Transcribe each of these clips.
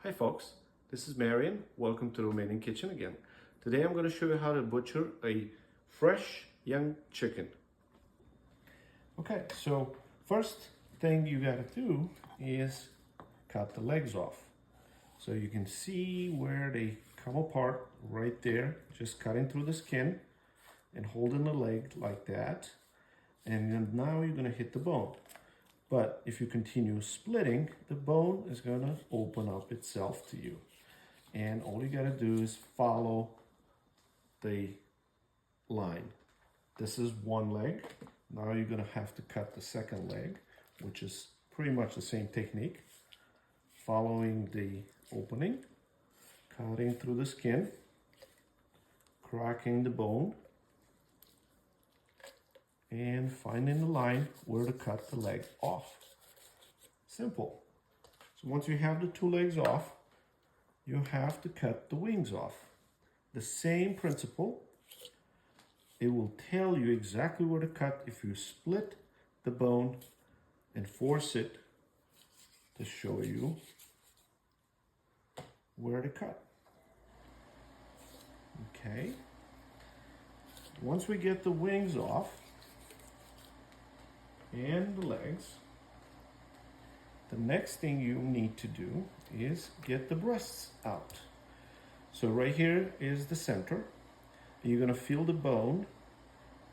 Hi folks, this is Marian. Welcome to the Romanian kitchen again. Today I'm going to show you how to butcher a fresh young chicken. Okay, so first thing you got to do is cut the legs off. So you can see where they come apart right there, just cutting through the skin and holding the leg like that. And then now you're going to hit the bone. But if you continue splitting, the bone is going to open up itself to you. And all you got to do is follow the line. This is one leg. Now you're going to have to cut the second leg, which is pretty much the same technique. Following the opening, cutting through the skin, cracking the bone, and finding the line where to cut the leg off. Simple. So once you have the two legs off, you have to cut the wings off. The same principle. It will tell you exactly where to cut if you split the bone and force it to show you where to cut. Okay. Once we get the wings off, and the legs, the next thing you need to do is get the breasts out. So right here is the center. You're going to feel the bone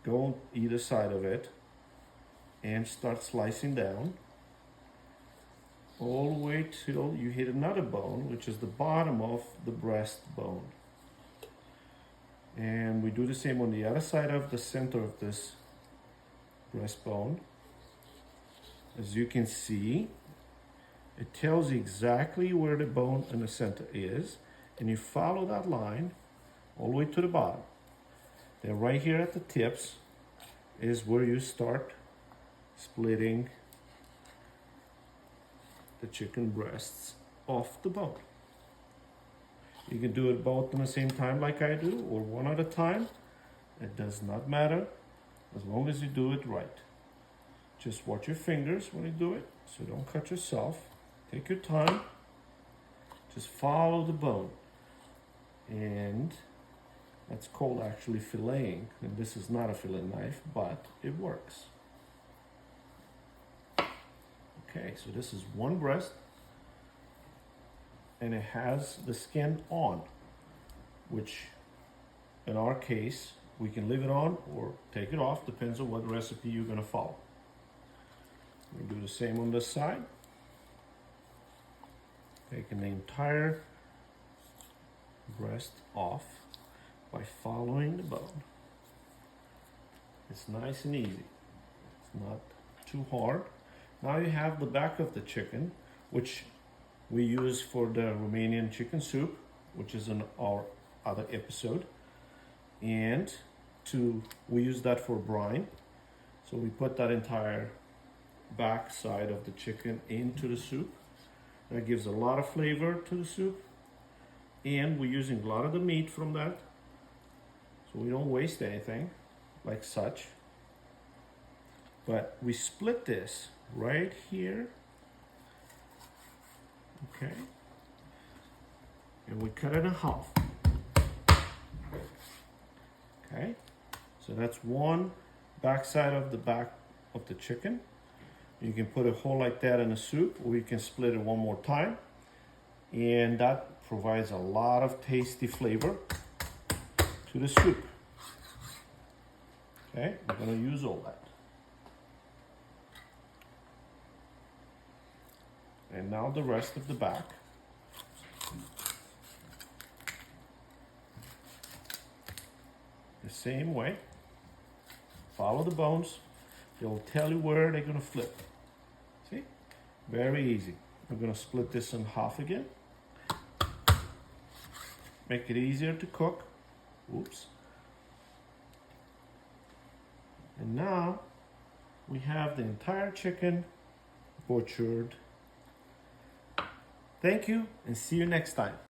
go on either side of it and start slicing down all the way till you hit another bone, which is the bottom of the breastbone. And we do the same on the other side of the center of this breastbone. As you can see, it tells you exactly where the bone in the center is, and you follow that line all the way to the bottom. Then right here at the tips is where you start splitting the chicken breasts off the bone. You can do it both at the same time like I do, or one at a time. It does not matter as long as you do it right. Just watch your fingers when you do it, so don't cut yourself. Take your time. Just follow the bone. And that's called actually filleting. And this is not a fillet knife, but it works. Okay, so this is one breast. And it has the skin on, which in our case, we can leave it on or take it off, depends on what recipe you're going to follow. We do the same on this side. Taking the entire breast off by following the bone. It's nice and easy. It's not too hard. Now you have the back of the chicken, which we use for the Romanian chicken soup, which is in our other episode. And we use that for brine. So we put that entire back side of the chicken into the soup. That gives a lot of flavor to the soup, and we're using a lot of the meat from that, so we don't waste anything like such. But we split this right here, okay, and we cut it in half. Okay, so that's one back side of the back of the chicken. You can put a whole like that in a soup, or you can split it one more time. And that provides a lot of tasty flavor to the soup. Okay, we're gonna use all that. And now the rest of the back. The same way. Follow the bones. They'll tell you where they're gonna flip. See? Very easy. We're gonna split this in half again. Make it easier to cook. Oops. And now we have the entire chicken butchered. Thank you, and see you next time.